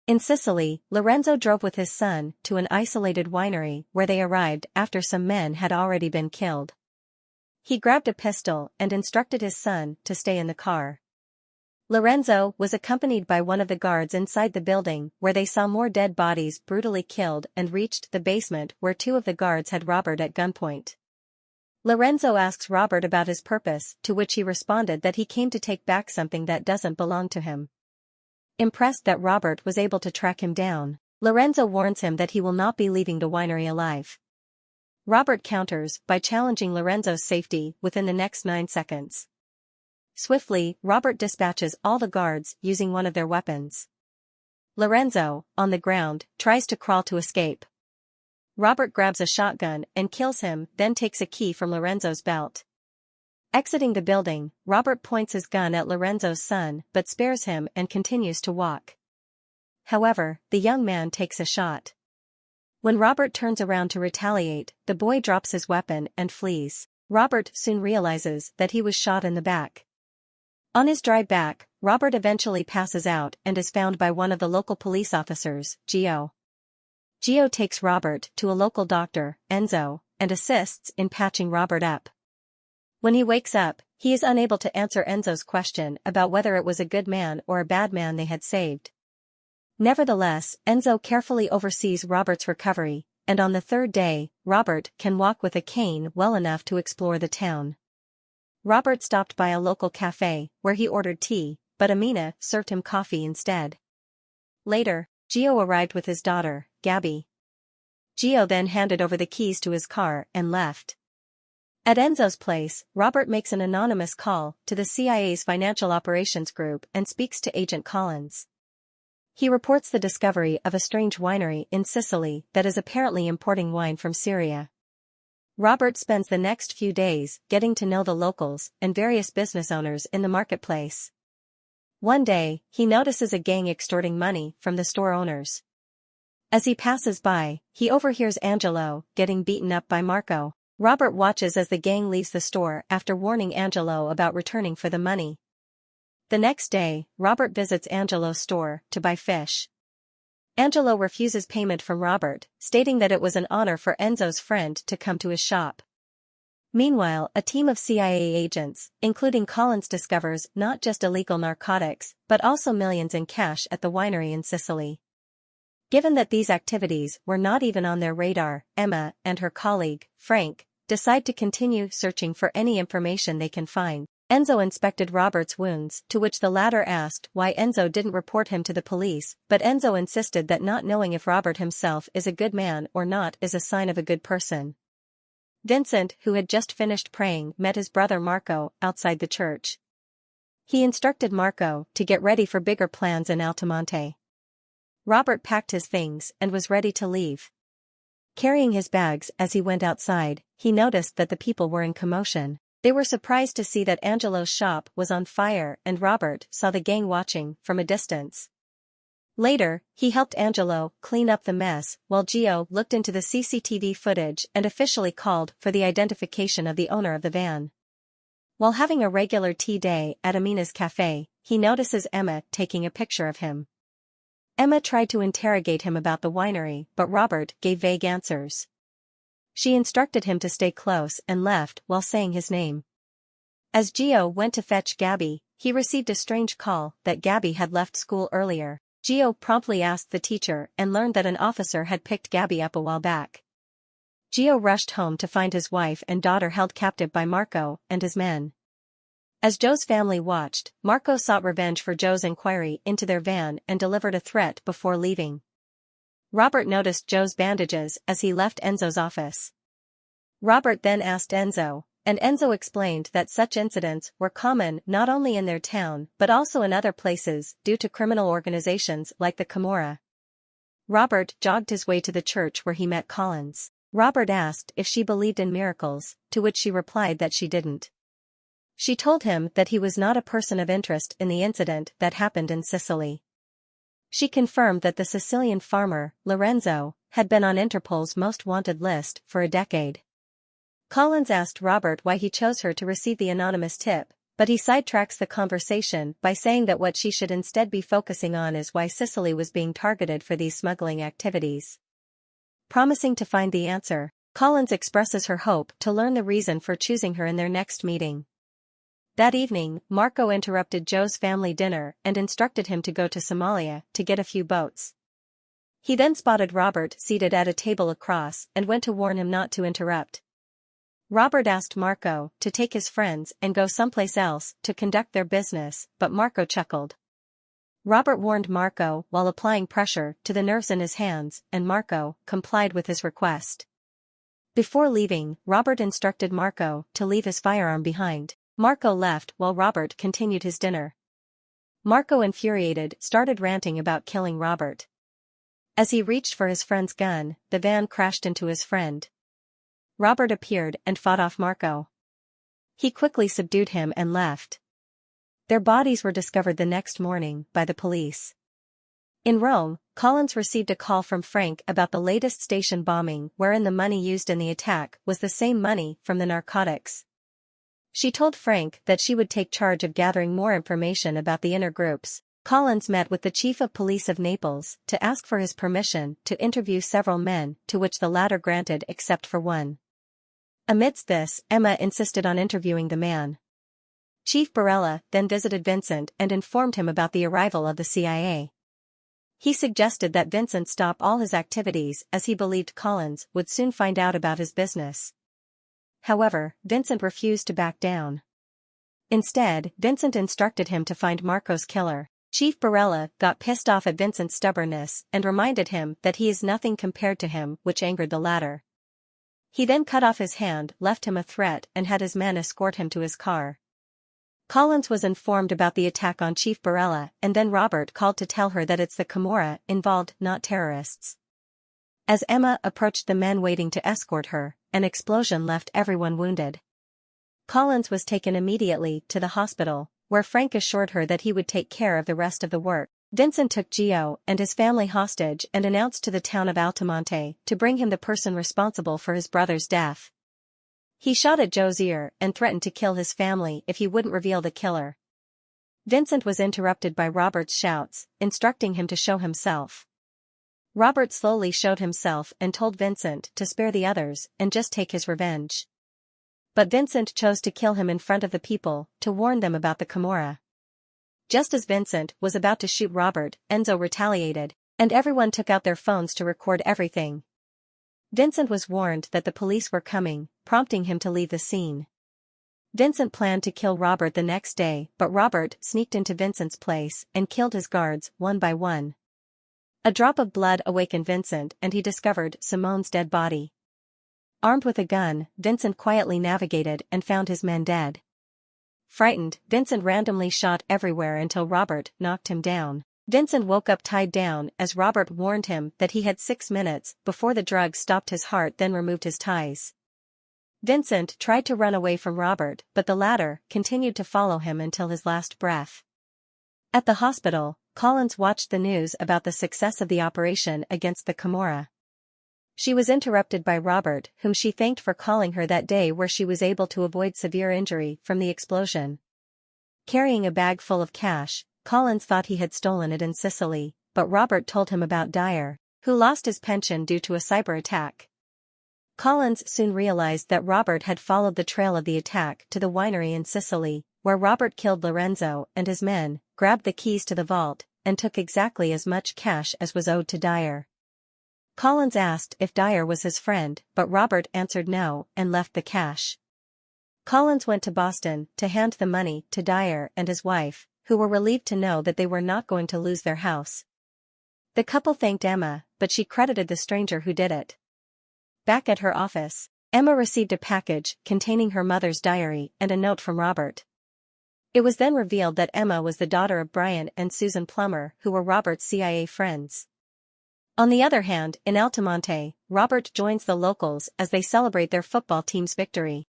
In Sicily, Lorenzo drove with his son to an isolated winery where they arrived after some men had already been killed. He grabbed a pistol and instructed his son to stay in the car. Lorenzo was accompanied by one of the guards inside the building where they saw more dead bodies brutally killed and reached the basement where two of the guards had Robert at gunpoint. Lorenzo asks Robert about his purpose, to which he responded that he came to take back something that doesn't belong to him. Impressed that Robert was able to track him down, Lorenzo warns him that he will not be leaving the winery alive. Robert counters by challenging Lorenzo's safety within the next 9 seconds. Swiftly, Robert dispatches all the guards using one of their weapons. Lorenzo, on the ground, tries to crawl to escape. Robert grabs a shotgun and kills him, then takes a key from Lorenzo's belt. Exiting the building, Robert points his gun at Lorenzo's son but spares him and continues to walk. However, the young man takes a shot. When Robert turns around to retaliate, the boy drops his weapon and flees. Robert soon realizes that he was shot in the back. On his drive back, Robert eventually passes out and is found by one of the local police officers, Gio. Gio takes Robert to a local doctor, Enzo, and assists in patching Robert up. When he wakes up, he is unable to answer Enzo's question about whether it was a good man or a bad man they had saved. Nevertheless, Enzo carefully oversees Robert's recovery, and on the 3rd day, Robert can walk with a cane well enough to explore the town. Robert stopped by a local cafe, where he ordered tea, but Amina served him coffee instead. Later, Gio arrived with his daughter, Gabby. Gio then handed over the keys to his car and left. At Enzo's place, Robert makes an anonymous call to the CIA's Financial Operations Group and speaks to Agent Collins. He reports the discovery of a strange winery in Sicily that is apparently importing wine from Syria. Robert spends the next few days getting to know the locals and various business owners in the marketplace. One day, he notices a gang extorting money from the store owners. As he passes by, he overhears Angelo getting beaten up by Marco. Robert watches as the gang leaves the store after warning Angelo about returning for the money. The next day, Robert visits Angelo's store to buy fish. Angelo refuses payment from Robert, stating that it was an honor for Enzo's friend to come to his shop. Meanwhile, a team of CIA agents, including Collins, discovers not just illegal narcotics, but also millions in cash at the winery in Sicily. Given that these activities were not even on their radar, Emma and her colleague, Frank, decide to continue searching for any information they can find. Enzo inspected Robert's wounds, to which the latter asked why Enzo didn't report him to the police, but Enzo insisted that not knowing if Robert himself is a good man or not is a sign of a good person. Vincent, who had just finished praying, met his brother Marco outside the church. He instructed Marco to get ready for bigger plans in Altamonte. Robert packed his things and was ready to leave. Carrying his bags as he went outside, he noticed that the people were in commotion. They were surprised to see that Angelo's shop was on fire and Robert saw the gang watching from a distance. Later, he helped Angelo clean up the mess while Gio looked into the CCTV footage and officially called for the identification of the owner of the van. While having a regular tea day at Amina's cafe, he notices Emma taking a picture of him. Emma tried to interrogate him about the winery, but Robert gave vague answers. She instructed him to stay close and left while saying his name. As Gio went to fetch Gabby, he received a strange call that Gabby had left school earlier. Gio promptly asked the teacher and learned that an officer had picked Gabby up a while back. Gio rushed home to find his wife and daughter held captive by Marco and his men. As Joe's family watched, Marco sought revenge for Joe's inquiry into their van and delivered a threat before leaving. Robert noticed Joe's bandages as he left Enzo's office. Robert then asked Enzo, and Enzo explained that such incidents were common not only in their town but also in other places due to criminal organizations like the Camorra. Robert jogged his way to the church where he met Collins. Robert asked if she believed in miracles, to which she replied that she didn't. She told him that he was not a person of interest in the incident that happened in Sicily. She confirmed that the Sicilian farmer, Lorenzo, had been on Interpol's most wanted list for a decade. Collins asked Robert why he chose her to receive the anonymous tip, But he sidetracks the conversation by saying that what she should instead be focusing on is why Sicily was being targeted for these smuggling activities. Promising to find the answer, Collins expresses her hope to learn the reason for choosing her in their next meeting. That evening, Marco interrupted Joe's family dinner and instructed him to go to Somalia to get a few boats. He then spotted Robert seated at a table across and went to warn him not to interrupt. Robert asked Marco to take his friends and go someplace else to conduct their business, but Marco chuckled. Robert warned Marco while applying pressure to the nerves in his hands, and Marco complied with his request. Before leaving, Robert instructed Marco to leave his firearm behind. Marco left while Robert continued his dinner. Marco, infuriated, started ranting about killing Robert. As he reached for his friend's gun, the van crashed into his friend. Robert appeared and fought off Marco. He quickly subdued him and left. Their bodies were discovered the next morning by the police. In Rome, Collins received a call from Frank about the latest station bombing, wherein the money used in the attack was the same money from the narcotics. She told Frank that she would take charge of gathering more information about the inner groups. Collins met with the chief of police of Naples to ask for his permission to interview several men, to which the latter granted except for one. Amidst this, Emma insisted on interviewing the man. Chief Barella then visited Vincent and informed him about the arrival of the CIA. He suggested that Vincent stop all his activities as he believed Collins would soon find out about his business. However, Vincent refused to back down. Instead, Vincent instructed him to find Marco's killer. Chief Barella got pissed off at Vincent's stubbornness and reminded him that he is nothing compared to him, which angered the latter. He then cut off his hand, left him a threat, and had his men escort him to his car. Collins was informed about the attack on Chief Barella, and then Robert called to tell her that it's the Camorra involved, not terrorists. As Emma approached the men waiting to escort her, an explosion left everyone wounded. Collins was taken immediately to the hospital, where Frank assured her that he would take care of the rest of the work. Vincent took Gio and his family hostage and announced to the town of Altamonte to bring him the person responsible for his brother's death. He shot at Joe's ear and threatened to kill his family if he wouldn't reveal the killer. Vincent was interrupted by Robert's shouts, instructing him to show himself. Robert slowly showed himself and told Vincent to spare the others and just take his revenge. But Vincent chose to kill him in front of the people to warn them about the Camorra. Just as Vincent was about to shoot Robert, Enzo retaliated, and everyone took out their phones to record everything. Vincent was warned that the police were coming, prompting him to leave the scene. Vincent planned to kill Robert the next day, but Robert sneaked into Vincent's place and killed his guards one by one. A drop of blood awakened Vincent and he discovered Simone's dead body. Armed with a gun, Vincent quietly navigated and found his men dead. Frightened, Vincent randomly shot everywhere until Robert knocked him down. Vincent woke up tied down as Robert warned him that he had 6 minutes before the drug stopped his heart, then removed his ties. Vincent tried to run away from Robert, but the latter continued to follow him until his last breath. At the hospital, Collins watched the news about the success of the operation against the Camorra. She was interrupted by Robert, whom she thanked for calling her that day, where she was able to avoid severe injury from the explosion. Carrying a bag full of cash, Collins thought he had stolen it in Sicily, but Robert told him about Dyer, who lost his pension due to a cyber attack. Collins soon realized that Robert had followed the trail of the attack to the winery in Sicily, where Robert killed Lorenzo and his men, grabbed the keys to the vault, and took exactly as much cash as was owed to Dyer. Collins asked if Dyer was his friend, but Robert answered no and left the cash. Collins went to Boston to hand the money to Dyer and his wife, who were relieved to know that they were not going to lose their house. The couple thanked Emma, but she credited the stranger who did it. Back at her office, Emma received a package containing her mother's diary and a note from Robert. It was then revealed that Emma was the daughter of Brian and Susan Plummer, who were Robert's CIA friends. On the other hand, in Altamonte, Robert joins the locals as they celebrate their football team's victory.